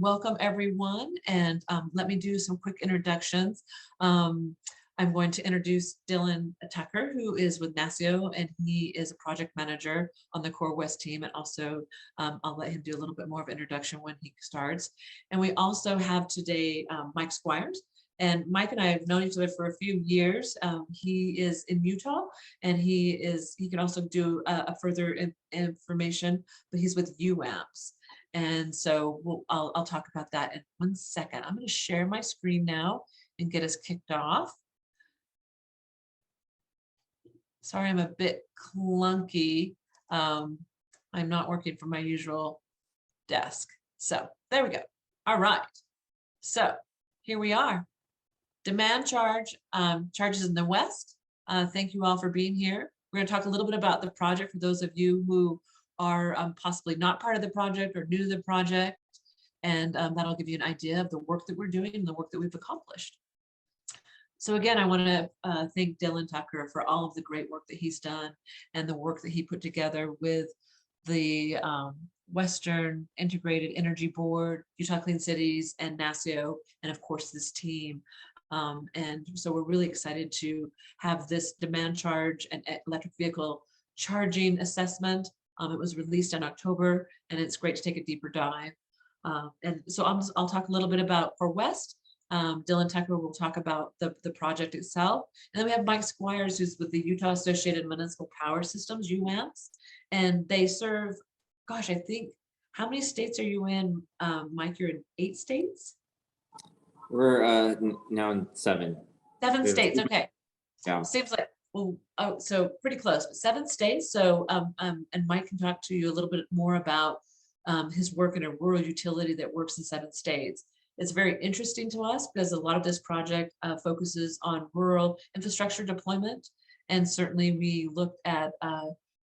welcome everyone, and let me do some quick introductions. I'm going to introduce Dylan Tucker, who is with NASEO, and he is a project manager on the CORWest team, and also I'll let him do a little bit more of introduction when he starts. And we also have today Mike Squires. And Mike and I have known each other for a few years. He is in Utah, and he can also do a further information, but he's with UAMPS. And so I'll talk about that in 1 second. I'm going to share my screen now and get us kicked off. Sorry, I'm a bit clunky. I'm not working from my usual desk. So there we go. All right. So here we are. Demand charge, charges in the West. Thank you all for being here. We're going to talk a little bit about the project for those of you who are possibly not part of the project or new to the project. And that'll give you an idea of the work that we're doing and the work that we've accomplished. So again, I want to thank Dylan Tucker for all of the great work that he's done and the work that he put together with the Western Integrated Energy Board, Utah Clean Cities, and NASEO, and of course this team. And so we're really excited to have this demand charge and electric vehicle charging assessment. It was released in October, and it's great to take a deeper dive. And so I'll talk a little bit about CORWest. Dylan Tucker will talk about the project itself. And then we have Mike Squires, who's with the Utah Associated Municipal Power Systems, UAMPS. And they serve, gosh, I think, how many states are you in, Mike? You're in 8 states? We're now in 7. 7 states, okay. Yeah. Seems like, well, oh, so pretty close, but 7 states. So, and Mike can talk to you a little bit more about his work in a rural utility that works in 7 states. It's very interesting to us because a lot of this project focuses on rural infrastructure deployment. And certainly we looked at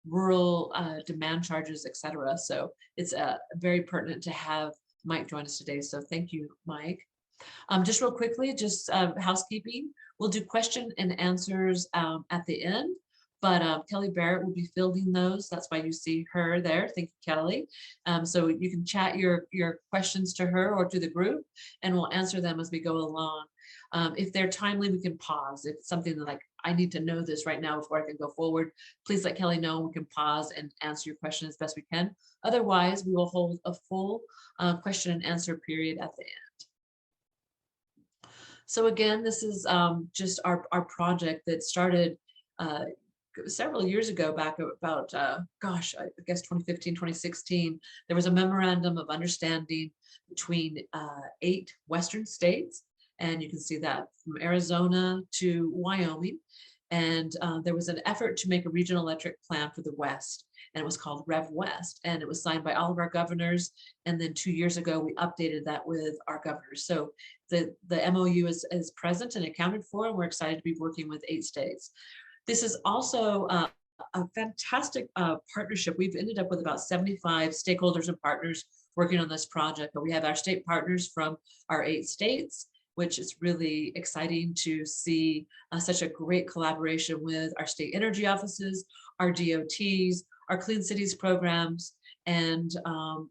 rural demand charges, et cetera. So it's very pertinent to have Mike join us today. So thank you, Mike. Just real quickly, just housekeeping. We'll do question and answers at the end, but Kelly Barrett will be fielding those. That's why you see her there. Thank you, Kelly. So you can chat your questions to her or to the group, and we'll answer them as we go along. If they're timely, we can pause. If it's something that, like, I need to know this right now before I can go forward, please let Kelly know. We can pause and answer your question as best we can. Otherwise, we will hold a full question and answer period at the end. So again, this is just our project that started several years ago, back about, gosh, I guess 2015, 2016. There was a memorandum of understanding between 8 Western states. And you can see that from Arizona to Wyoming. And there was an effort to make a regional electric plan for the West. And it was called RevWest, and it was signed by all of our governors. And then 2 years ago, we updated that with our governors. So the MOU is present and accounted for, and we're excited to be working with 8 states. This is also a fantastic partnership. We've ended up with about 75 stakeholders and partners working on this project, but we have our state partners from our 8 states, which is really exciting to see such a great collaboration with our state energy offices, our DOTs, our Clean Cities programs, and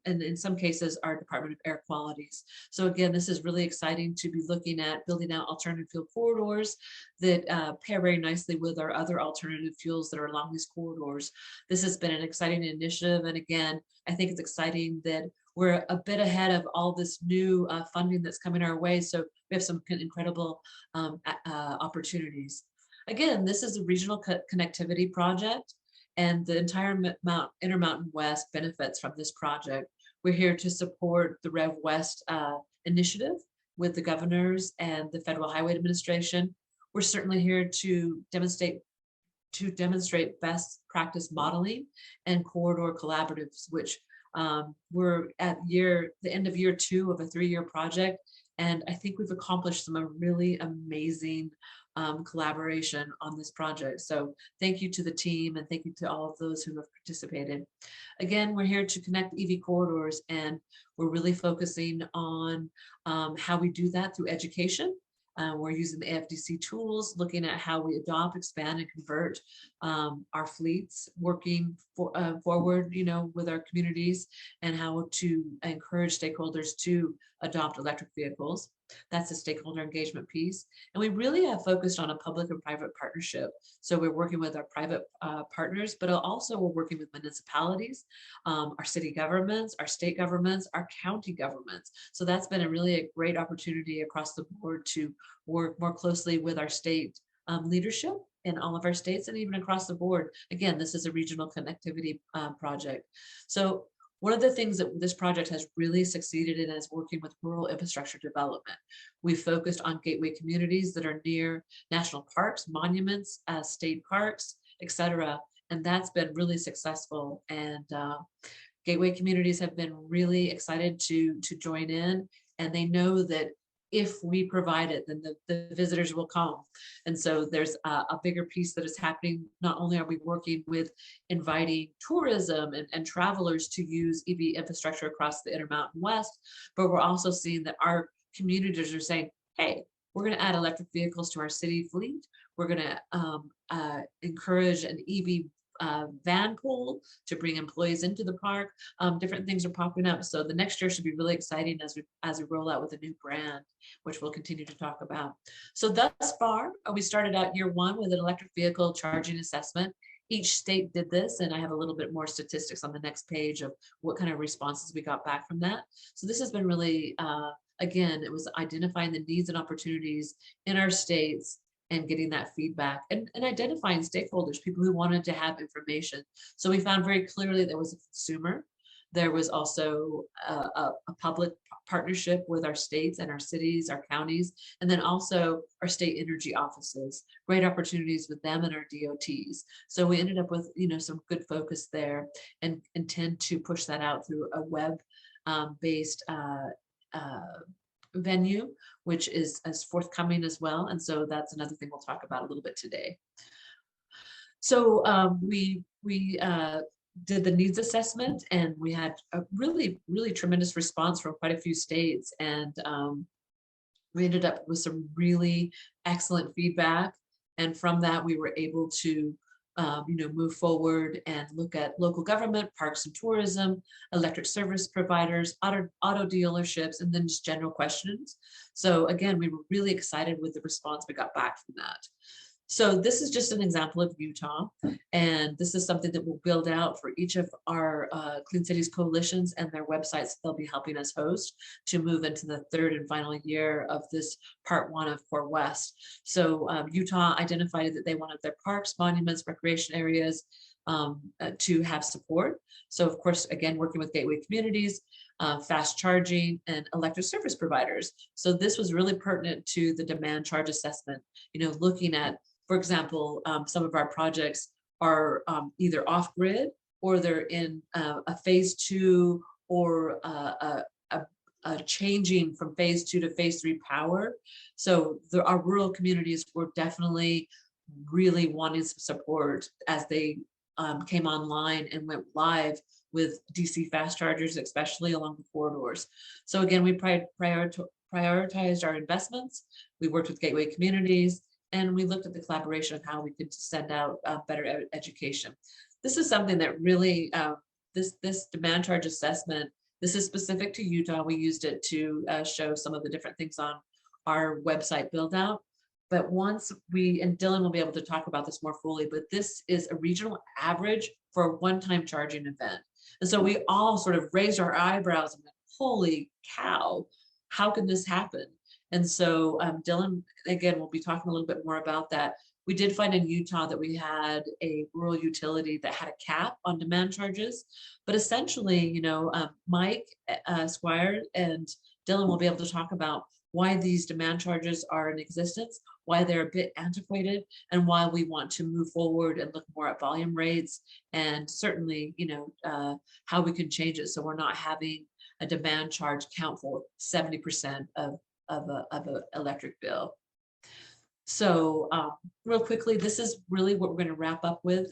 in some cases, our Department of Air Qualities. So again, this is really exciting to be looking at building out alternative fuel corridors that pair very nicely with our other alternative fuels that are along these corridors. This has been an exciting initiative. And again, I think it's exciting that we're a bit ahead of all this new funding that's coming our way. So we have some incredible opportunities. Again, this is a regional connectivity project, and the entire Intermountain West benefits from this project. We're here to support the RevWest initiative with the governors and the Federal Highway Administration. We're certainly here to demonstrate best practice modeling and corridor collaboratives, which we're at the end of year 2 of a 3-year project. And I think we've accomplished some really amazing collaboration on this project. So thank you to the team, and thank you to all of those who have participated. Again, we're here to connect EV corridors, and we're really focusing on how we do that through education. We're using the AFDC tools, looking at how we adopt, expand, and convert our fleets, working forward, with our communities, and how to encourage stakeholders to adopt electric vehicles. That's the stakeholder engagement piece. And we really have focused on a public and private partnership. So we're working with our private partners, but also we're working with municipalities, our city governments, our state governments, our county governments. So that's been a great opportunity across the board to work more closely with our state leadership in all of our states and even across the board. Again, this is a regional connectivity project. So one of the things that this project has really succeeded in is working with rural infrastructure development. We focused on gateway communities that are near national parks, monuments, state parks, etc. And that's been really successful. And gateway communities have been really excited to join in, and they know that if we provide it, then the visitors will come. And so there's a bigger piece that is happening. Not only are we working with inviting tourism and travelers to use EV infrastructure across the Intermountain West, but we're also seeing that our communities are saying, hey, we're going to add electric vehicles to our city fleet. We're going to encourage an EV van pool to bring employees into the park. Different things are popping up. So the next year should be really exciting as we roll out with a new brand, which we'll continue to talk about. So thus far, we started out year one with an electric vehicle charging assessment. Each state did this, and I have a little bit more statistics on the next page of what kind of responses we got back from that. So this has been really, again, it was identifying the needs and opportunities in our states and getting that feedback and identifying stakeholders, people who wanted to have information. So we found very clearly there was a consumer. There was also a public partnership with our states and our cities, our counties, and then also our state energy offices, great opportunities with them and our DOTs. So we ended up with, some good focus there and intend to push that out through a web-based venue, which is as forthcoming as well. And so that's another thing we'll talk about a little bit today. So we did the needs assessment, and we had a really, really tremendous response from quite a few states. And we ended up with some really excellent feedback. And from that, we were able to move forward and look at local government, parks and tourism, electric service providers, auto dealerships, and then just general questions. So again, we were really excited with the response we got back from that. So this is just an example of Utah, and this is something that we'll build out for each of our Clean Cities coalitions and their websites they'll be helping us host to move into the third and final year of this part one of CORWest. So Utah identified that they wanted their parks, monuments, recreation areas to have support. So of course, again, working with gateway communities, fast charging, and electric service providers. So this was really pertinent to the demand charge assessment, looking at, for example, some of our projects are either off grid or they're in a phase 2 or a changing from phase 2 to phase 3 power. So our rural communities were definitely really wanting some support as they came online and went live with DC fast chargers, especially along the corridors. So again, we prioritized our investments. We worked with gateway communities, and we looked at the collaboration of how we could send out better education. This is something that really, this demand charge assessment, this is specific to Utah. We used it to show some of the different things on our website build out. But once and Dylan will be able to talk about this more fully, but this is a regional average for a one-time charging event. And so we all sort of raised our eyebrows and went, holy cow, how can this happen? And so Dylan, again, will be talking a little bit more about that. We did find in Utah that we had a rural utility that had a cap on demand charges, but essentially, Mike Squire and Dylan will be able to talk about why these demand charges are in existence, why they're a bit antiquated, and why we want to move forward and look more at volume rates, and certainly, how we can change it so we're not having a demand charge count for 70% of an electric bill. So real quickly, this is really what we're going to wrap up with.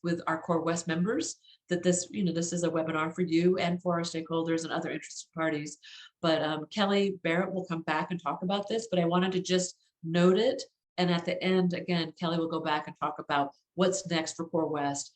with our CORWest members that this, this is a webinar for you and for our stakeholders and other interested parties. But Kelly Barrett will come back and talk about this, but I wanted to just note it. And at the end, again, Kelly will go back and talk about what's next for CORWest.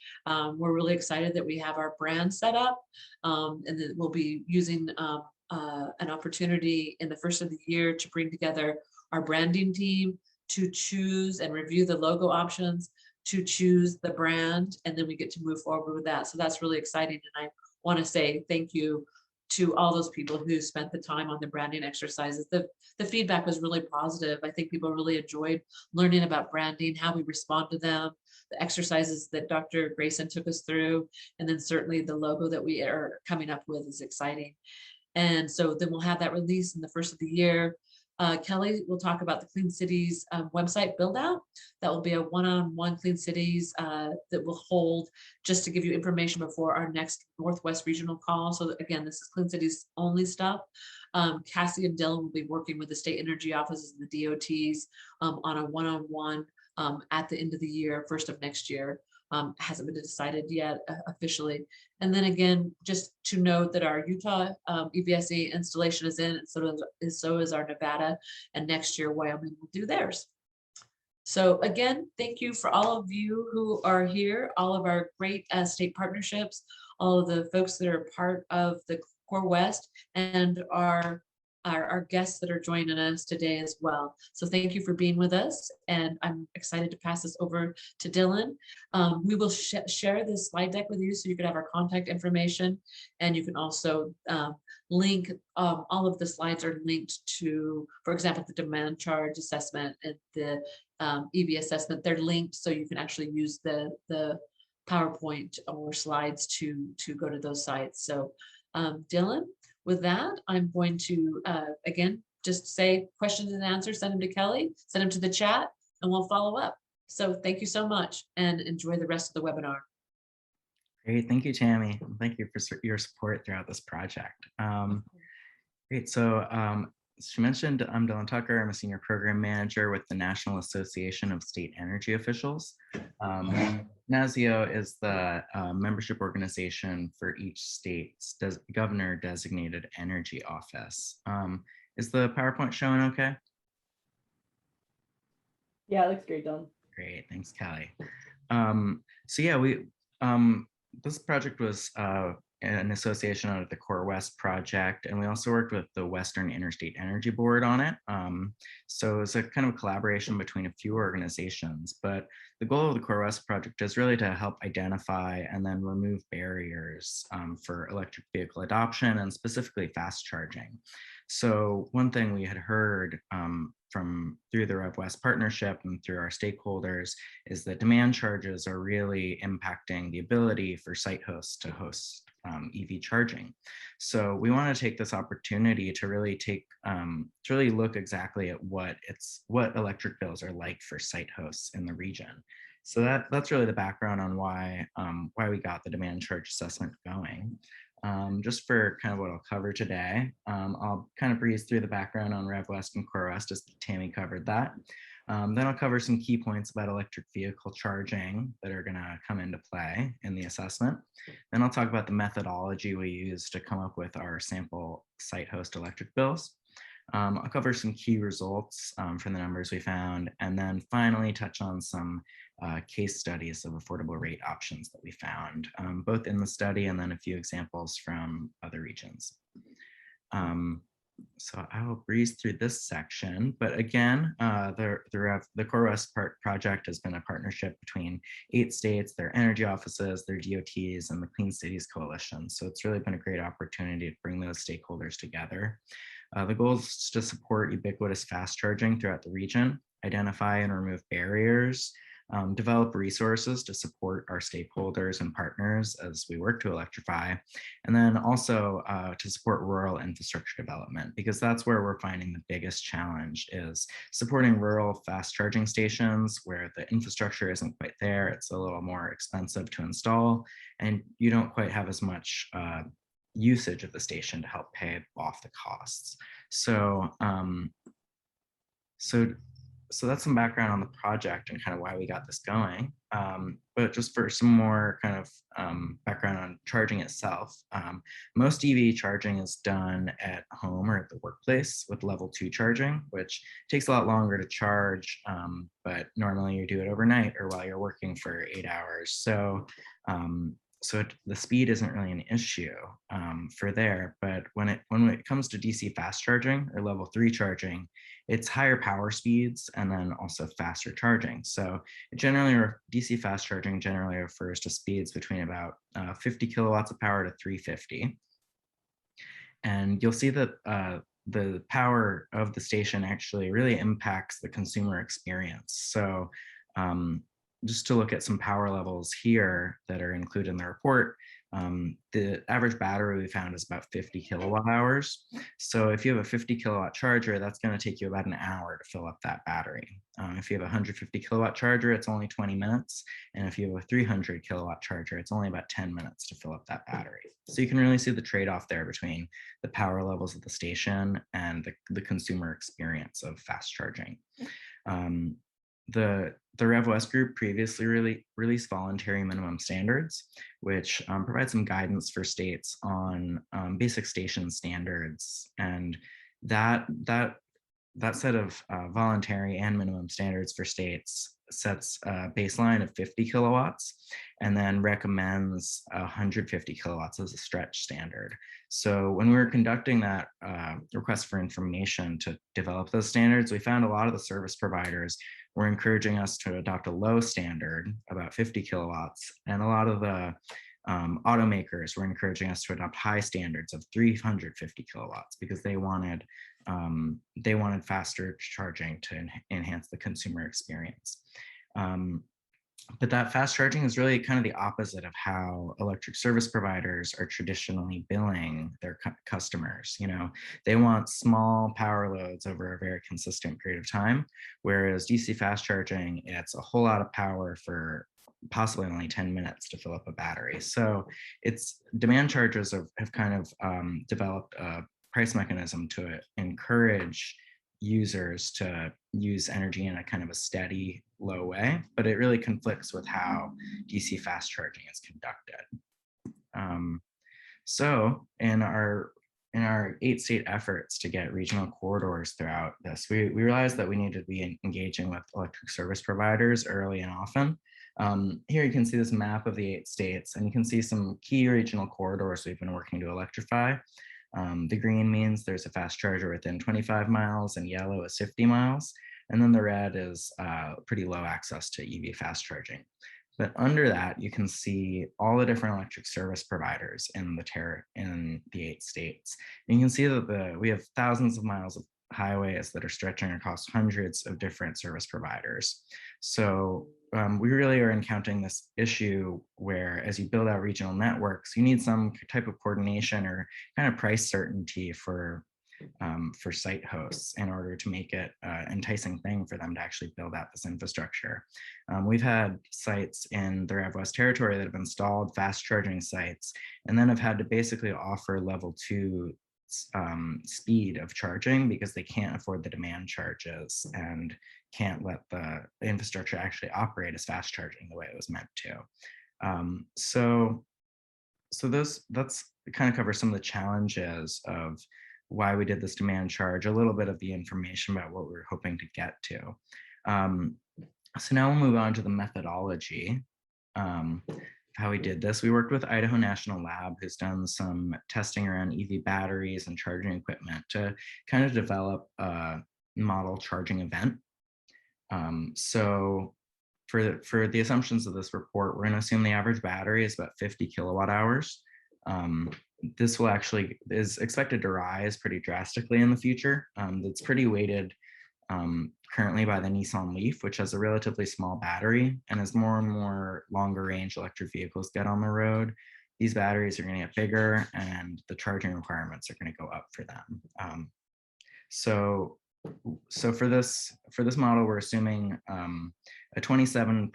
We're really excited that we have our brand set up, and that we'll be using an opportunity in the first of the year to bring together our branding team to choose and review the logo options, to choose the brand, and then we get to move forward with that. So that's really exciting. And I want to say thank you to all those people who spent the time on the branding exercises. The feedback was really positive. I think people really enjoyed learning about branding, how we respond to them, the exercises that Dr. Grayson took us through, and then certainly the logo that we are coming up with is exciting. And so then we'll have that release in the first of the year. Kelly will talk about the Clean Cities website build out. That will be a one-on-one Clean Cities that will hold, just to give you information before our next Northwest regional call. So again, this is Clean Cities only stuff. Cassie and Dylan will be working with the state energy offices and the DOTs on a one-on-one at the end of the year, first of next year. Hasn't been decided yet officially. And then again, just to note that our Utah EVSE installation is in, and so is our Nevada, and next year Wyoming will do theirs. So again, thank you for all of you who are here, all of our great state partnerships, all of the folks that are part of the CORWest, and our guests that are joining us today as well. So thank you for being with us, and I'm excited to pass this over to Dylan. We will share this slide deck with you so you can have our contact information, and you can also link, all of the slides are linked to, for example, the demand charge assessment and the EV assessment. They're linked so you can actually use the PowerPoint or slides to go to those sites. So Dylan, with that, I'm going to, again, just say questions and answers, send them to Kelly, send them to the chat, and we'll follow up. So thank you so much, and enjoy the rest of the webinar. Great, thank you, Tammy. Thank you for your support throughout this project. Great, so as she mentioned, I'm Dylan Tucker. I'm a senior program manager with the National Association of State Energy Officials. NASEO is the membership organization for each state's governor designated energy office. Is the PowerPoint showing okay? Yeah, it looks great, Dylan. Great, thanks, Kelly. So yeah, this project was an association of the CORWest project, and we also worked with the Western Interstate Energy Board on it. So it's a kind of collaboration between a few organizations, but the goal of the CORWest project is really to help identify and then remove barriers for electric vehicle adoption, and specifically fast charging. So one thing we had heard through the RevWest partnership and through our stakeholders is that demand charges are really impacting the ability for site hosts to host EV charging. So we want to take this opportunity to really look exactly at what electric bills are like for site hosts in the region. So that's really the background on why we got the demand charge assessment going. Just for kind of what I'll cover today, I'll kind of breeze through the background on RevWest and CORWest, as Tammy covered that. Then I'll cover some key points about electric vehicle charging that are going to come into play in the assessment. Then I'll talk about the methodology we use to come up with our sample site host electric bills. I'll cover some key results from the numbers we found, and then finally touch on some case studies of affordable rate options that we found, both in the study and then a few examples from other regions. So I will breeze through this section, but again, the CORWest project has been a partnership between 8 states, their energy offices, their DOTs, and the Clean Cities Coalition. So it's really been a great opportunity to bring those stakeholders together. The goal is to support ubiquitous fast charging throughout the region, identify and remove barriers, develop resources to support our stakeholders and partners as we work to electrify, and then also to support rural infrastructure development, because that's where we're finding the biggest challenge is supporting rural fast charging stations where the infrastructure isn't quite there. It's a little more expensive to install, and you don't quite have as much usage of the station to help pay off the costs. So so that's some background on the project and kind of why we got this going. But just for some more kind of background on charging itself, most EV charging is done at home or at the workplace with level 2 charging, which takes a lot longer to charge, but normally you do it overnight or while you're working for 8 hours. So the speed isn't really an issue for there, but when it comes to DC fast charging or level 3 charging, it's higher power speeds and then also faster charging. So DC fast charging generally refers to speeds between about 50 kilowatts of power to 350. And you'll see that the power of the station actually really impacts the consumer experience. So just to look at some power levels here that are included in the report, the average battery we found is about 50 kilowatt hours. So if you have a 50 kilowatt charger, that's going to take you about an hour to fill up that battery. If you have a 150 kilowatt charger, it's only 20 minutes. And if you have a 300 kilowatt charger, it's only about 10 minutes to fill up that battery. So you can really see the trade-off there between the power levels of the station and the consumer experience of fast charging. The RevWest group previously released voluntary minimum standards, which provide some guidance for states on basic station standards. And that set of voluntary and minimum standards for states sets a baseline of 50 kilowatts and then recommends 150 kilowatts as a stretch standard. So when we were conducting that request for information to develop those standards, we found a lot of the service providers were encouraging us to adopt a low standard, about 50 kilowatts, and a lot of the automakers were encouraging us to adopt high standards of 350 kilowatts because they wanted faster charging to enhance the consumer experience. But that fast charging is really kind of the opposite of how electric service providers are traditionally billing their customers. You know, they want small power loads over a very consistent period of time, whereas DC fast charging, it's a whole lot of power for possibly only 10 minutes to fill up a battery. So demand chargers have kind of developed a price mechanism to encourage users to use energy in a kind of a steady, low way, but it really conflicts with how DC fast charging is conducted. So in our 8-state efforts to get regional corridors throughout this, we realized that we needed to be engaging with electric service providers early and often. Here you can see this map of the 8 states, and you can see some key regional corridors we've been working to electrify. The green means there's a fast charger within 25 miles and yellow is 50 miles. And then the red is pretty low access to EV fast charging. But under that, you can see all the different electric service providers in the 8 states. And you can see that we have thousands of miles of highways that are stretching across hundreds of different service providers. So we really are encountering this issue where as you build out regional networks, you need some type of coordination or kind of price certainty for site hosts in order to make it an enticing thing for them to actually build out this infrastructure. We've had sites in the RevWest territory that have installed fast charging sites and then have had to basically offer level 2 speed of charging because they can't afford the demand charges and can't let the infrastructure actually operate as fast charging the way it was meant to. So that's kind of covers some of the challenges of why we did this demand charge, a little bit of the information about what we were hoping to get to. So now we'll move on to the methodology. How we did this. We worked with Idaho National Lab, who's done some testing around EV batteries and charging equipment to kind of develop a model charging event. So for the assumptions of this report, we're going to assume the average battery is about 50 kilowatt hours. This is expected to rise pretty drastically in the future. It's pretty weighted currently by the Nissan Leaf, which has a relatively small battery, and as more and more longer range electric vehicles get on the road, these batteries are going to get bigger and the charging requirements are going to go up for them. So for this model, we're assuming a 27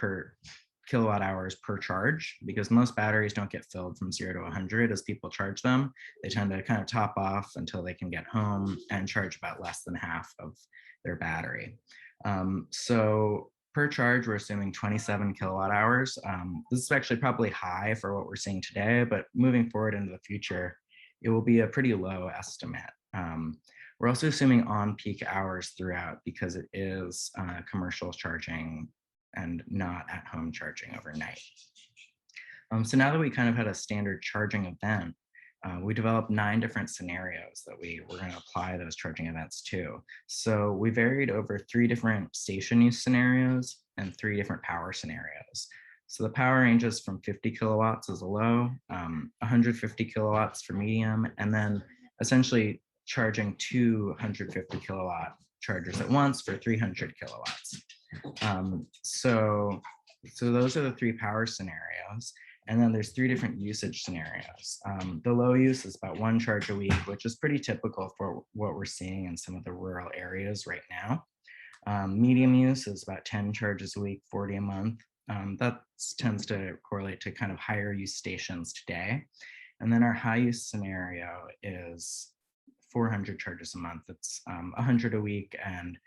kilowatt hours per charge, because most batteries don't get filled from 0 to 100 as people charge them. They tend to kind of top off until they can get home and charge about less than half of their battery. So per charge, we're assuming 27 kilowatt hours. This is actually probably high for what we're seeing today, but moving forward into the future, it will be a pretty low estimate. We're also assuming on-peak hours throughout because it is commercial charging and not at-home charging overnight. So now that we kind of had a standard charging event, we developed 9 different scenarios that we were going to apply those charging events to. So we varied over 3 different station use scenarios and 3 different power scenarios. So the power ranges from 50 kilowatts as a low, 150 kilowatts for medium, and then essentially charging 250 kilowatt chargers at once for 300 kilowatts. So those are the 3 power scenarios. And then there's 3 different usage scenarios. The low use is about 1 charge a week, which is pretty typical for what we're seeing in some of the rural areas right now. Medium use is about 10 charges a week, 40 a month. That tends to correlate to kind of higher use stations today. And then our high use scenario is 400 charges a month. It's 100 a week, and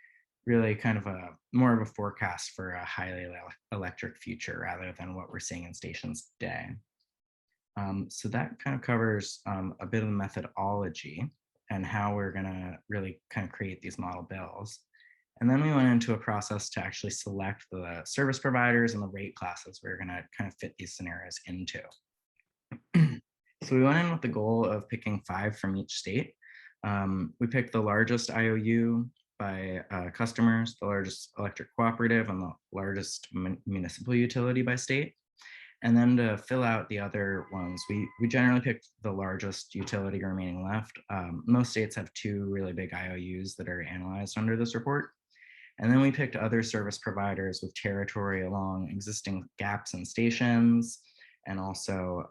really kind of more of a forecast for a highly electric future rather than what we're seeing in stations today. So that kind of covers a bit of the methodology and how we're gonna really kind of create these model bills. And then we went into a process to actually select the service providers and the rate classes we're gonna kind of fit these scenarios into. So we went in with the goal of picking 5 from each state. We picked the largest IOU by customers, the largest electric cooperative, and the largest municipal utility by state. And then to fill out the other ones, we generally picked the largest utility remaining left. Most states have 2 really big IOUs that are analyzed under this report. And then we picked other service providers with territory along existing gaps and stations, and also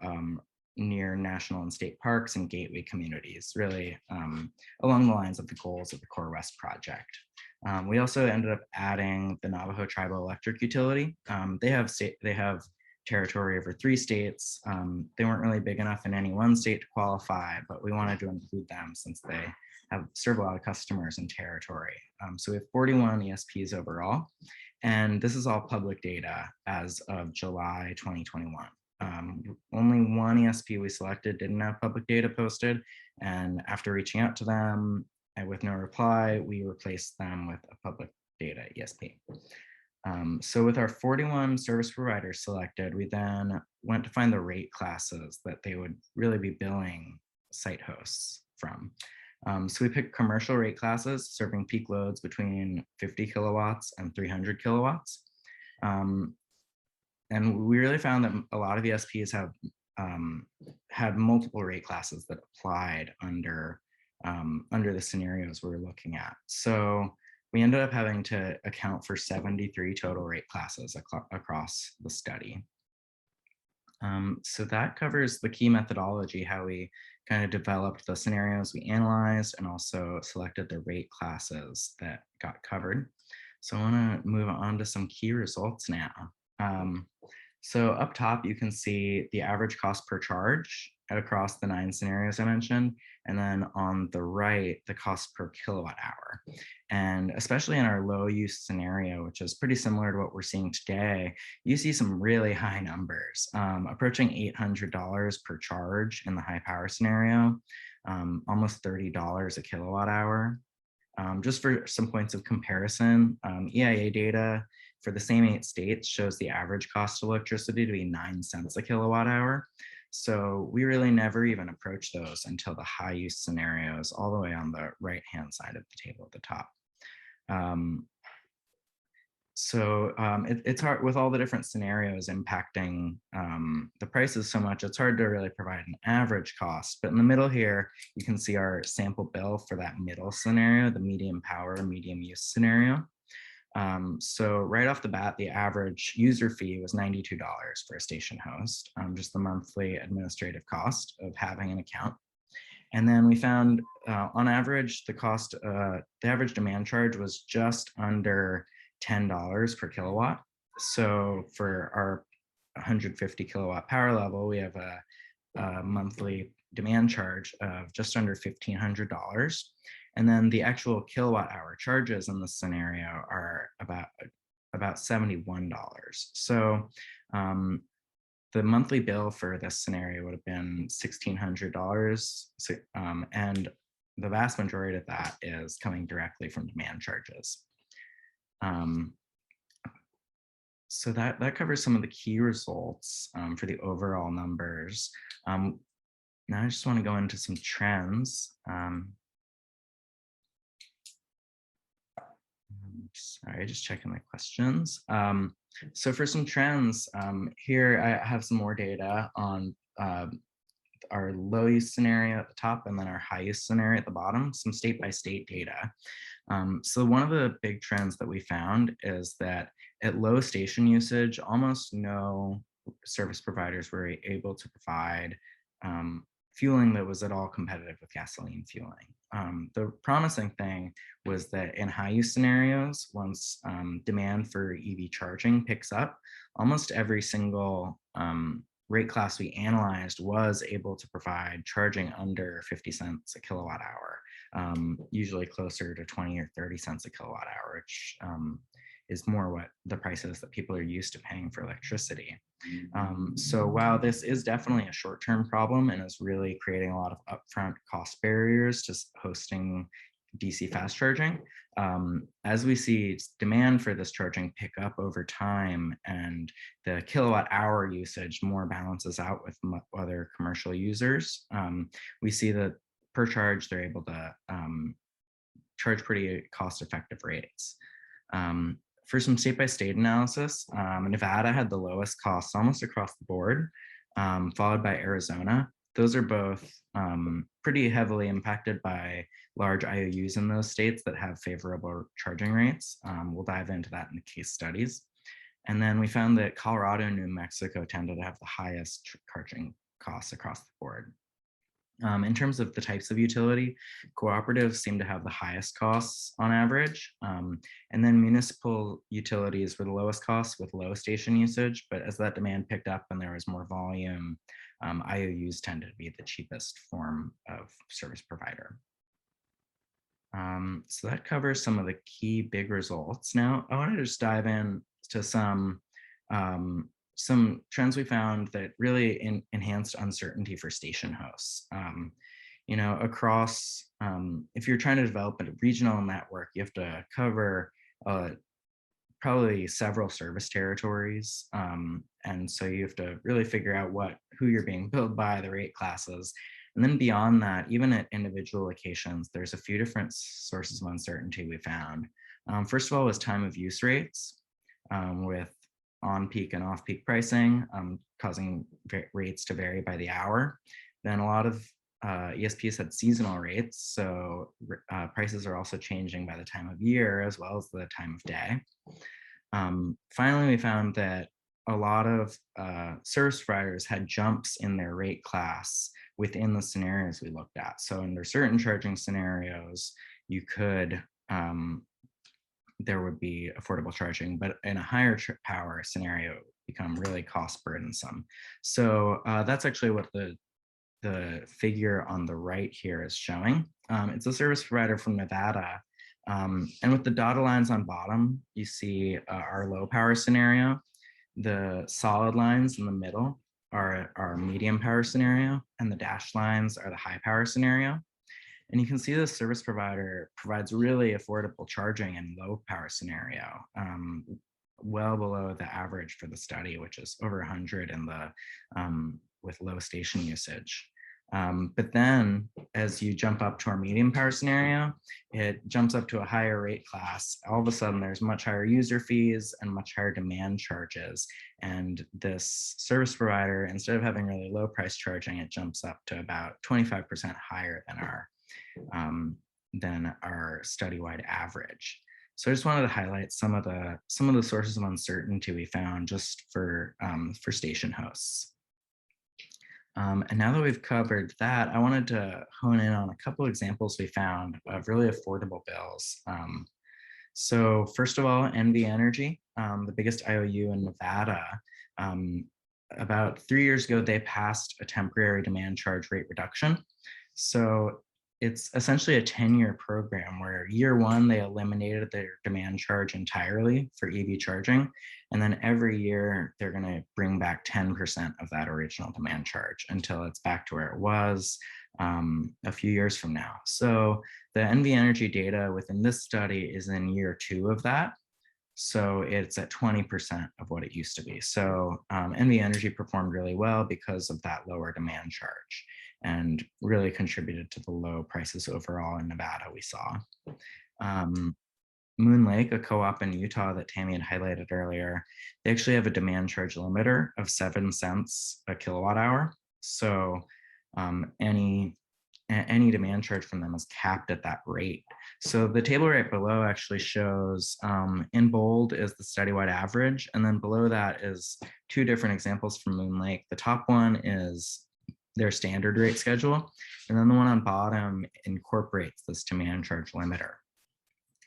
near national and state parks and gateway communities, really along the lines of the goals of the CORWest project. We also ended up adding the Navajo Tribal Electric Utility. They have territory over 3 states. They weren't really big enough in any one state to qualify, but we wanted to include them since they serve a lot of customers in territory. So we have 41 ESPs overall, and this is all public data as of July 2021. Only 1 ESP we selected didn't have public data posted, and after reaching out to them and with no reply, we replaced them with a public data ESP. So with our 41 service providers selected, we then went to find the rate classes that they would really be billing site hosts from. So we picked commercial rate classes serving peak loads between 50 kilowatts and 300 kilowatts. And we really found that a lot of ESPs have had multiple rate classes that applied under the scenarios we were looking at. So we ended up having to account for 73 total rate classes across the study. So that covers the key methodology, how we kind of developed the scenarios we analyzed and also selected the rate classes that got covered. So I want to move on to some key results now. So up top, you can see the average cost per charge across the 9 scenarios I mentioned. And then on the right, the cost per kilowatt hour. And especially in our low use scenario, which is pretty similar to what we're seeing today, you see some really high numbers, approaching $800 per charge in the high power scenario, almost $30 a kilowatt hour. Just for some points of comparison, EIA data for the same 8 states shows the average cost of electricity to be 9 cents a kilowatt hour. So we really never even approach those until the high use scenarios all the way on the right-hand side of the table at the top. It's hard with all the different scenarios impacting the prices so much, it's hard to really provide an average cost. But in the middle here, you can see our sample bill for that middle scenario, the medium power, medium use scenario. So right off the bat, the average user fee was $92 for a station host, just the monthly administrative cost of having an account. And then we found on average, the average demand charge was just under $10 per kilowatt. So for our 150 kilowatt power level, we have a monthly demand charge of just under $1,500. And then the actual kilowatt hour charges in this scenario are about $71. So the monthly bill for this scenario would have been $1,600, and the vast majority of that is coming directly from demand charges. So that covers some of the key results for the overall numbers. Now I just want to go into some trends. Sorry, just checking my questions. So for some trends, here I have some more data on our low use scenario at the top and then our high use scenario at the bottom, some state by state data. So one of the big trends that we found is that at low station usage, almost no service providers were able to provide fueling that was at all competitive with gasoline fueling. The promising thing was that in high use scenarios, once demand for EV charging picks up, almost every single rate class we analyzed was able to provide charging under 50 cents a kilowatt hour, usually closer to 20 or 30 cents a kilowatt hour, which is more what the price is that people are used to paying for electricity. So while this is definitely a short-term problem and is really creating a lot of upfront cost barriers to hosting DC fast charging, as we see demand for this charging pick up over time and the kilowatt hour usage more balances out with other commercial users, we see that per charge they're able to charge pretty cost-effective rates. For some state-by-state analysis, Nevada had the lowest costs almost across the board, followed by Arizona. Those are both pretty heavily impacted by large IOUs in those states that have favorable charging rates. We'll dive into that in the case studies. And then we found that Colorado and New Mexico tended to have the highest charging costs across the board. In terms of the types of utility, cooperatives seem to have the highest costs on average. And then municipal utilities were the lowest costs with low station usage, but as that demand picked up and there was more volume, IOUs tended to be the cheapest form of service provider. So that covers some of the key big results. Now, I want to just dive in to some trends we found that really enhanced uncertainty for station hosts. You know, across, if you're trying to develop a regional network, you have to cover probably several service territories. And so you have to really figure out who you're being billed by, the rate classes. And then beyond that, even at individual locations, there's a few different sources of uncertainty we found. First of all was time of use rates with on-peak and off-peak pricing, causing rates to vary by the hour. Then a lot of ESPS had seasonal rates, so prices are also changing by the time of year as well as the time of day. Finally, we found that a lot of service providers had jumps in their rate class within the scenarios we looked at. So under certain charging scenarios, you could there would be affordable charging, but in a higher power scenario, become really cost burdensome. So that's actually what the figure on the right here is showing. It's a service provider from Nevada. And with the dotted lines on bottom, you see our low power scenario. The solid lines in the middle are our medium power scenario, and the dashed lines are the high power scenario. And you can see the service provider provides really affordable charging in low power scenario, well below the average for the study, which is over 100 in the with low station usage. But then as you jump up to our medium power scenario, it jumps up to a higher rate class. All of a sudden there's much higher user fees and much higher demand charges. And this service provider, instead of having really low price charging, it jumps up to about 25% higher than our study-wide average. So I just wanted to highlight some of the sources of uncertainty we found just for station hosts. And now that we've covered that, I wanted to hone in on a couple examples we found of really affordable bills. So first of all, NV Energy, the biggest IOU in Nevada, about 3 years ago, they passed a temporary demand charge rate reduction. So it's essentially a 10-year program where year one, they eliminated their demand charge entirely for EV charging. And then every year, they're going to bring back 10% of that original demand charge until it's back to where it was a few years from now. So the NV Energy data within this study is in year 2 of that. So it's at 20% of what it used to be. So NV Energy performed really well because of that lower demand charge and really contributed to the low prices overall in Nevada we saw. Moon Lake, a co-op in Utah that Tammy had highlighted earlier, they actually have a demand charge limiter of 7 cents a kilowatt hour. So any demand charge from them is capped at that rate. So the table right below actually shows in bold is the study-wide average, and then below that is 2 different examples from Moon Lake. The top one is their standard rate schedule, and then the one on bottom incorporates this demand charge limiter.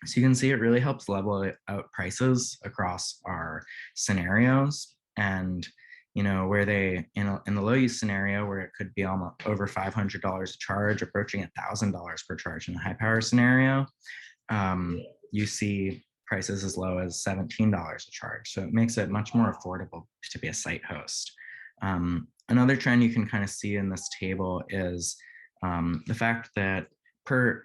So you can see it really helps level out prices across our scenarios. And where they in the low use scenario where it could be almost over $500 a charge, approaching $1,000 per charge in the high power scenario, you see prices as low as $17 a charge. So it makes it much more affordable to be a site host. Another trend you can kind of see in this table is the fact that per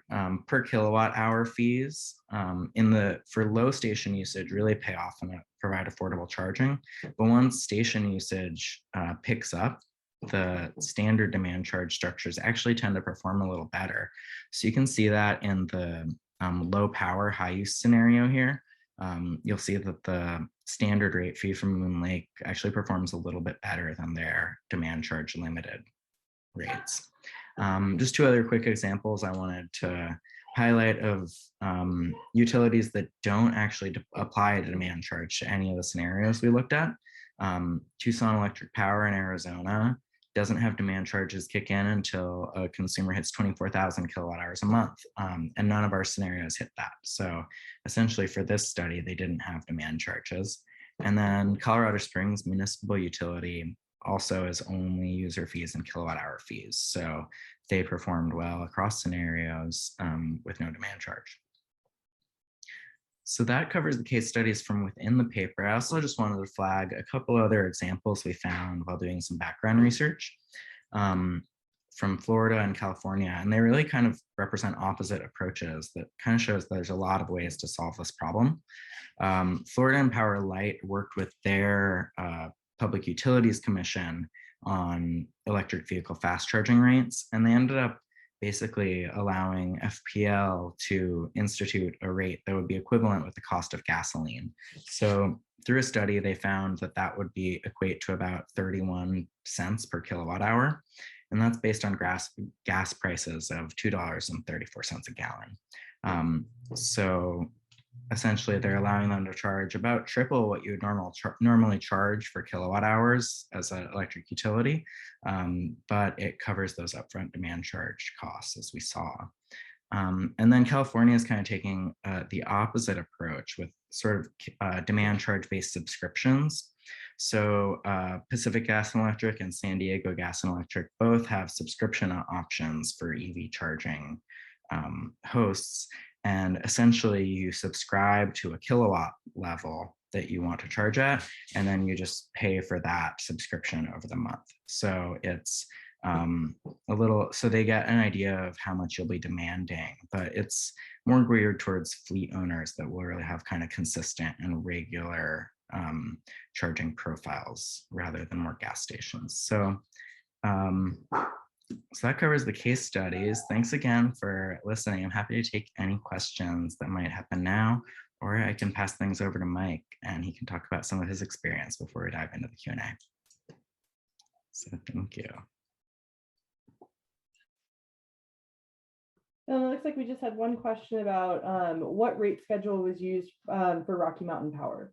kilowatt hour fees for low station usage really pay off and provide affordable charging. But once station usage picks up, the standard demand charge structures actually tend to perform a little better. So you can see that in the low power, high use scenario here. You'll see that the standard rate fee from Moon Lake actually performs a little bit better than their demand charge limited rates. Just 2 other quick examples I wanted to highlight of utilities that don't actually apply a demand charge to any of the scenarios we looked at. Tucson Electric Power in Arizona doesn't have demand charges kick in until a consumer hits 24,000 kilowatt hours a month. And none of our scenarios hit that. So essentially for this study, they didn't have demand charges. And then Colorado Springs Municipal Utility also is only user fees and kilowatt hour fees. So they performed well across scenarios with no demand charge. So that covers the case studies from within the paper. I also just wanted to flag a couple other examples we found while doing some background research from Florida and California. And they really kind of represent opposite approaches that kind of shows there's a lot of ways to solve this problem. Florida and Power Light worked with their Public Utilities Commission on electric vehicle fast charging rates. And they ended up basically allowing FPL to institute a rate that would be equivalent with the cost of gasoline. So through a study, they found that that would equate to about 31 cents per kilowatt hour. And that's based on gas prices of $2.34 a gallon. So essentially they're allowing them to charge about triple what you would normally charge for kilowatt hours as an electric utility, but it covers those upfront demand charge costs as we saw. And then California is kind of taking the opposite approach with sort of demand charge based subscriptions. So Pacific Gas and Electric and San Diego Gas and Electric both have subscription options for EV charging hosts. And essentially you subscribe to a kilowatt level that you want to charge at, and then you just pay for that subscription over the month. So it's so they get an idea of how much you'll be demanding, but it's more geared towards fleet owners that will really have kind of consistent and regular charging profiles rather than more gas stations. So that covers the case studies. Thanks again for listening. I'm happy to take any questions that might happen now, or I can pass things over to Mike and he can talk about some of his experience before we dive into the Q&A. So thank you. It looks like we just had one question about what rate schedule was used for Rocky Mountain Power.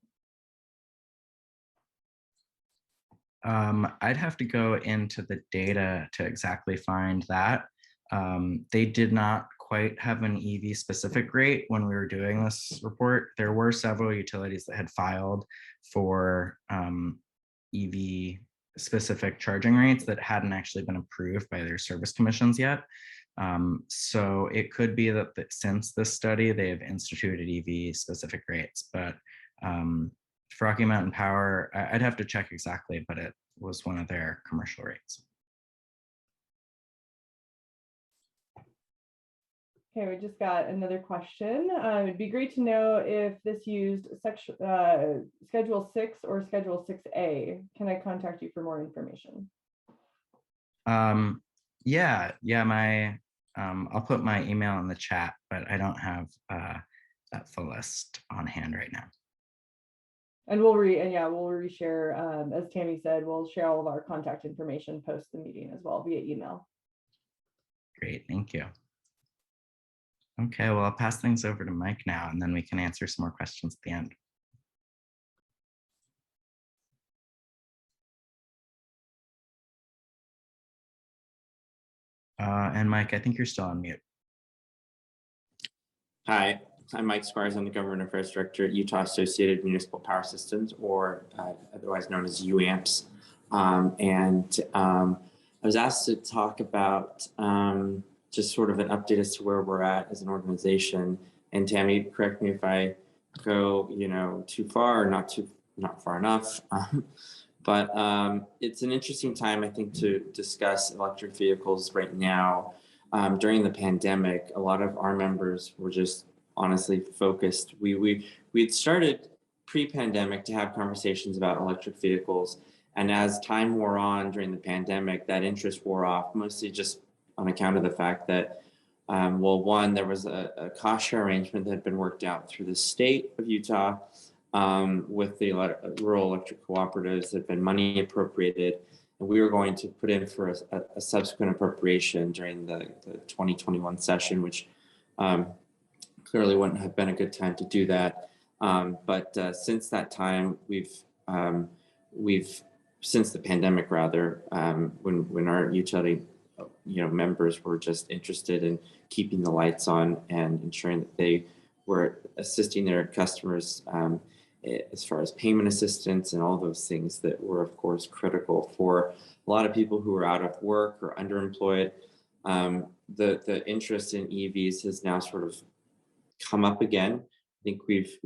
I'd have to go into the data to exactly find that. They did not quite have an EV specific rate when we were doing this report. There were several utilities that had filed for EV specific charging rates that hadn't actually been approved by their service commissions yet. So it could be that since this study, they have instituted EV specific rates, but for Rocky Mountain Power, I'd have to check exactly, but it was one of their commercial rates. Okay, we just got another question. It'd be great to know if this used Schedule 6 or Schedule 6A. Can I contact you for more information? Yeah, I'll put my email in the chat, but I don't have that full list on hand right now. And we'll reshare, as Tammy said, we'll share all of our contact information post the meeting as well via email. Great, thank you. Okay, well, I'll pass things over to Mike now, and then we can answer some more questions at the end. And Mike, I think you're still on mute. Hi, I'm Mike Squires. I'm the Government Affairs Director at Utah Associated Municipal Power Systems, or otherwise known as UAMPS. I was asked to talk about just sort of an update as to where we're at as an organization. And Tammy, correct me if I go, too far or not far enough. But it's an interesting time, I think, to discuss electric vehicles right now. During the pandemic, a lot of our members were just honestly focused. We had started pre-pandemic to have conversations about electric vehicles. And as time wore on during the pandemic, that interest wore off, mostly just on account of the fact that, one, there was a cost share arrangement that had been worked out through the state of Utah with the rural electric cooperatives. There had been money appropriated, and we were going to put in for a subsequent appropriation during the 2021 session, which clearly wouldn't have been a good time to do that. But since that time, since the pandemic rather, when our utility members were just interested in keeping the lights on and ensuring that they were assisting their customers as far as payment assistance and all those things that were, of course, critical for a lot of people who are out of work or underemployed. The interest in EVs has now sort of come up again. I think we've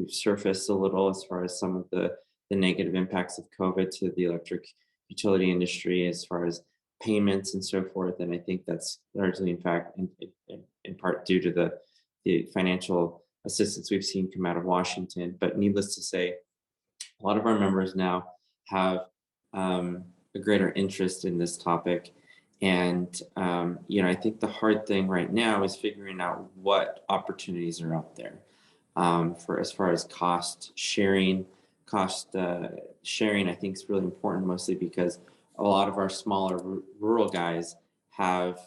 surfaced a little as far as some of the negative impacts of COVID to the electric utility industry as far as payments and so forth. And I think that's largely, in fact, in part due to the financial assistance we've seen come out of Washington. But needless to say, a lot of our members now have a greater interest in this topic. And, I think the hard thing right now is figuring out what opportunities are out there for as far as cost sharing. I think is really important, mostly because a lot of our smaller rural guys have,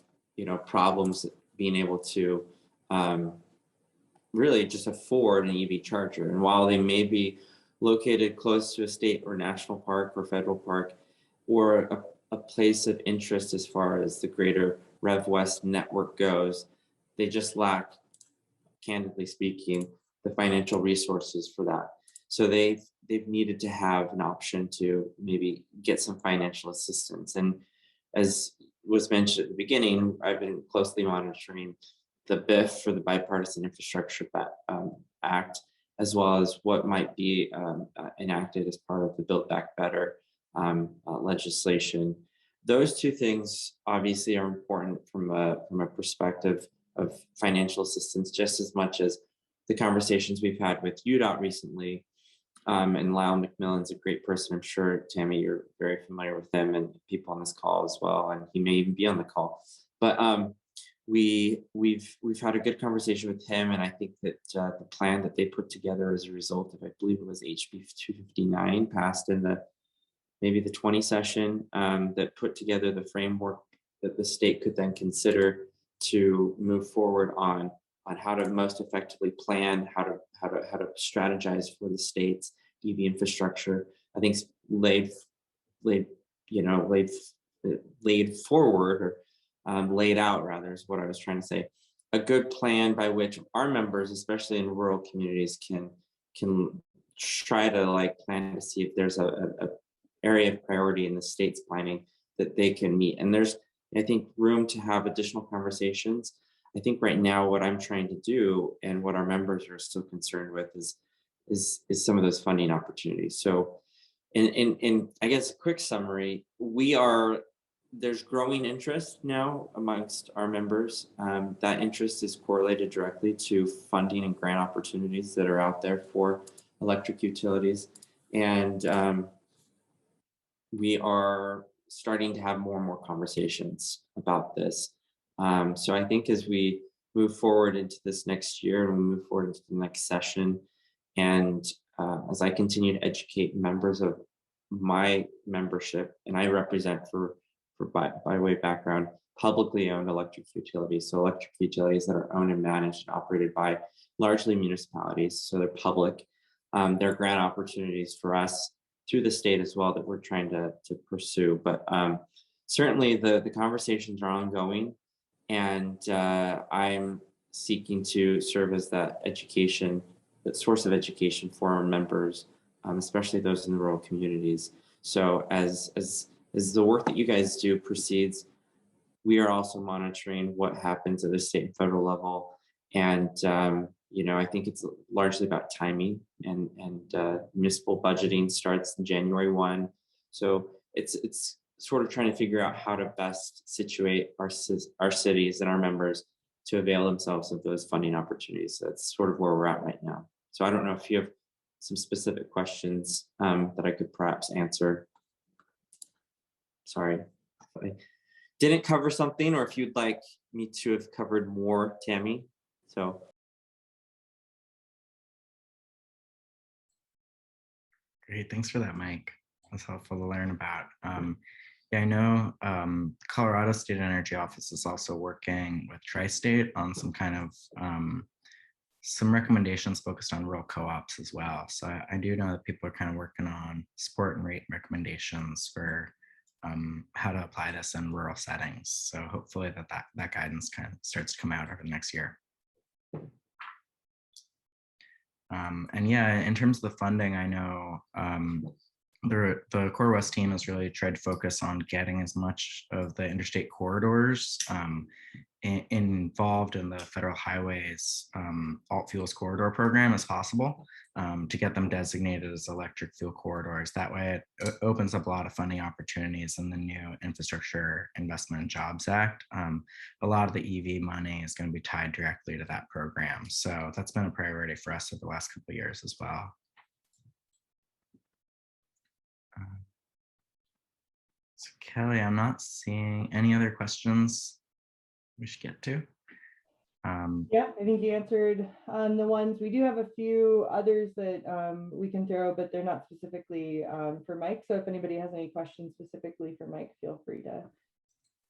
problems being able to really just afford an EV charger. And while they may be located close to a state or national park or federal park, or a place of interest as far as the greater RevWest network goes, they just lack, candidly speaking, the financial resources for that. So they've needed to have an option to maybe get some financial assistance. And as was mentioned at the beginning, I've been closely monitoring the BIF for the Bipartisan Infrastructure Act, as well as what might be enacted as part of the Build Back Better legislation. Those two things obviously are important from a perspective of financial assistance, just as much as the conversations we've had with UDOT recently. And Lyle McMillan's a great person. I'm sure, Tammy, you're very familiar with him and people on this call as well, and he may even be on the call. But we've had a good conversation with him, and I think that the plan that they put together as a result of, I believe it was HB 259, passed in maybe the 20 session, that put together the framework that the state could then consider to move forward on how to most effectively plan, how to strategize for the state's EV infrastructure. I think laid forward, or laid out rather, is what I was trying to say. A good plan by which our members, especially in rural communities, can try to plan to see if there's a area of priority in the state's planning that they can meet. And there's, I think, room to have additional conversations. I think right now what I'm trying to do and what our members are still concerned with is some of those funding opportunities. So in I guess a quick summary, there's growing interest now amongst our members. That interest is correlated directly to funding and grant opportunities that are out there for electric utilities. And we are starting to have more and more conversations about this. So I think as we move forward into this next year and we move forward into the next session, and as I continue to educate members of my membership, and I represent by way of background, publicly owned electric utilities. So electric utilities that are owned and managed and operated by largely municipalities. So they're public. They're grant opportunities for us through the state as well that we're trying to pursue. But certainly the conversations are ongoing, and I'm seeking to serve as that source of education for our members, especially those in the rural communities. So as the work that you guys do proceeds, we are also monitoring what happens at the state and federal level. And I think it's largely about timing, and municipal budgeting starts in January 1. So it's sort of trying to figure out how to best situate our cities and our members to avail themselves of those funding opportunities. So that's sort of where we're at right now. So I don't know if you have some specific questions that I could perhaps answer. Sorry if I didn't cover something, or if you'd like me to have covered more, Tammy. So. Great, thanks for that, Mike. That's helpful to learn about. Yeah, I know Colorado State Energy Office is also working with Tri-State on some kind of some recommendations focused on rural co-ops as well. So I do know that people are kind of working on support and rate recommendations for how to apply this in rural settings. So hopefully that guidance kind of starts to come out over the next year. And yeah, in terms of the funding, I know the CORWest team has really tried to focus on getting as much of the interstate corridors involved in the federal highways alt fuels corridor program as possible, to get them designated as electric fuel corridors. That way it opens up a lot of funding opportunities in the new Infrastructure Investment and Jobs Act. A lot of the EV money is going to be tied directly to that program. So that's been a priority for us over the last couple of years as well. So Kelly, I'm not seeing any other questions we should get to. Yeah, I think you answered the ones. We do have a few others that we can throw, but they're not specifically for Mike. So if anybody has any questions specifically for Mike, feel free to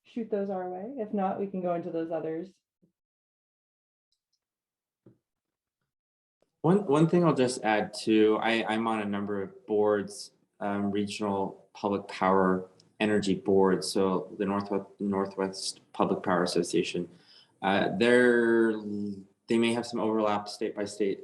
shoot those our way. If not, we can go into those others. One thing I'll just add too, I'm on a number of boards, regional public power energy boards. So the Northwest Public Power Association, they may have some overlap state by state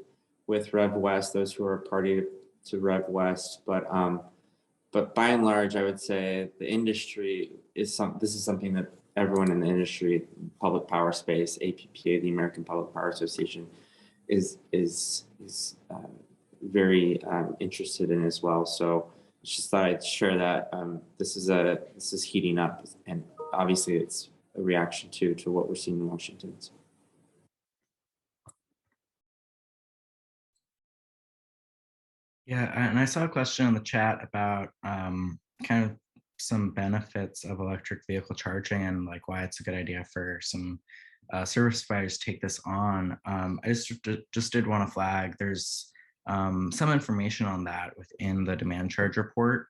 with RevWest, those who are party to RevWest, but by and large, I would say the industry this is something that everyone in the industry, public power space, APPA, the American Public Power Association, is very interested in as well. So just thought I'd share that this is heating up, and obviously it's a reaction to what we're seeing in Washington. So. Yeah, and I saw a question in the chat about kind of some benefits of electric vehicle charging and like why it's a good idea for some service providers to take this on. I just did want to flag there's some information on that within the demand charge report.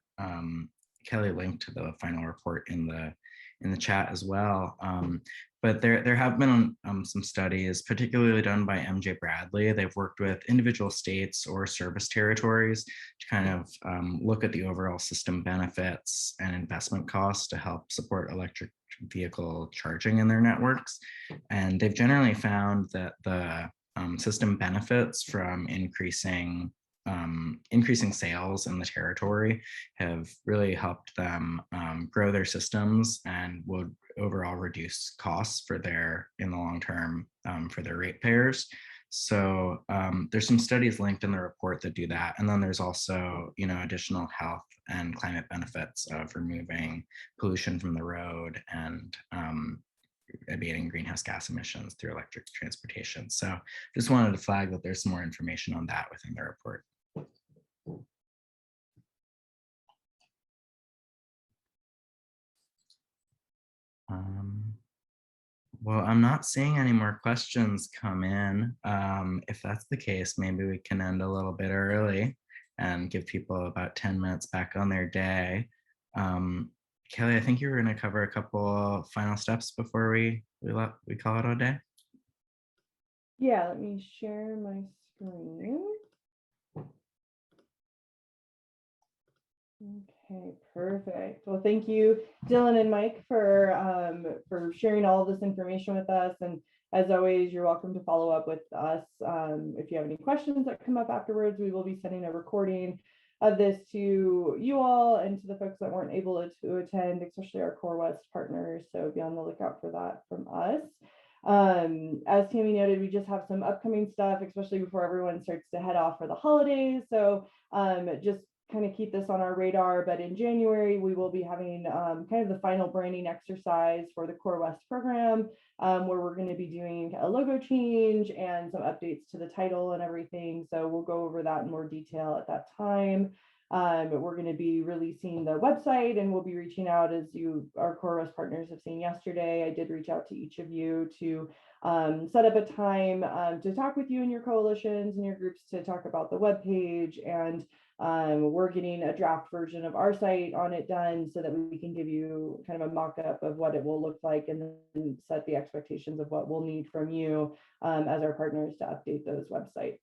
Kelly linked to the final report in the chat as well. But there have been some studies, particularly done by MJ Bradley. They've worked with individual states or service territories to kind of look at the overall system benefits and investment costs to help support electric vehicle charging in their networks. And they've generally found that the system benefits from increasing increasing sales in the territory have really helped them grow their systems and would overall reduce costs for in the long term for their ratepayers. So there's some studies linked in the report that do that. And then there's also, additional health and climate benefits of removing pollution from the road and abating greenhouse gas emissions through electric transportation. So just wanted to flag that there's some more information on that within the report. Well, I'm not seeing any more questions come in. If that's the case, maybe we can end a little bit early and give people about 10 minutes back on their day. Kelly, I think you were going to cover a couple final steps before we call it a day. Yeah, let me share my screen. Okay, perfect. Well, thank you, Dylan and Mike, for sharing all of this information with us. And as always, you're welcome to follow up with us. If you have any questions that come up afterwards, we will be sending a recording of this to you all and to the folks that weren't able to attend, especially our CORWest partners. So be on the lookout for that from us. As Tammy noted, we just have some upcoming stuff, especially before everyone starts to head off for the holidays. So just kind of keep this on our radar. But in January, we will be having kind of the final branding exercise for the CORWest program, where we're going to be doing a logo change and some updates to the title and everything. So we'll go over that in more detail at that time. But we're going to be releasing the website, and we'll be reaching out, as our CORWest partners have seen yesterday. I did reach out to each of you to set up a time to talk with you and your coalitions and your groups to talk about the webpage. And we're getting a draft version of our site on it done so that we can give you kind of a mock-up of what it will look like, and then set the expectations of what we'll need from you as our partners to update those websites.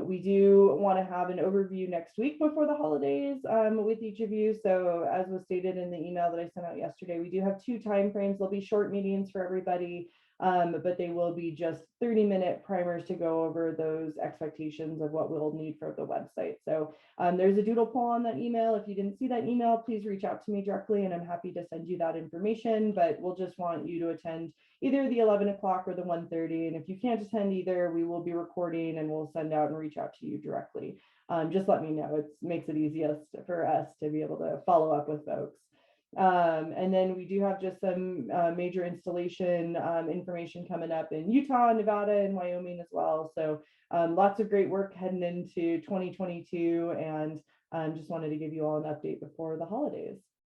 We do want to have an overview next week before the holidays with each of you. So as was stated in the email that I sent out yesterday, we do have 2 time frames. There'll be short meetings for everybody, but they will be just 30-minute primers to go over those expectations of what we'll need for the website. So there's a doodle poll on that email. If you didn't see that email, please reach out to me directly and I'm happy to send you that information. But we'll just want you to attend either the 11 o'clock or the 1:30. And if you can't attend either, we will be recording and we'll send out and reach out to you directly. Just let me know. It makes it easiest for us to be able to follow up with folks. And then we do have just some major installation information coming up in Utah, Nevada, and Wyoming as well. So lots of great work heading into 2022, and just wanted to give you all an update before the holidays.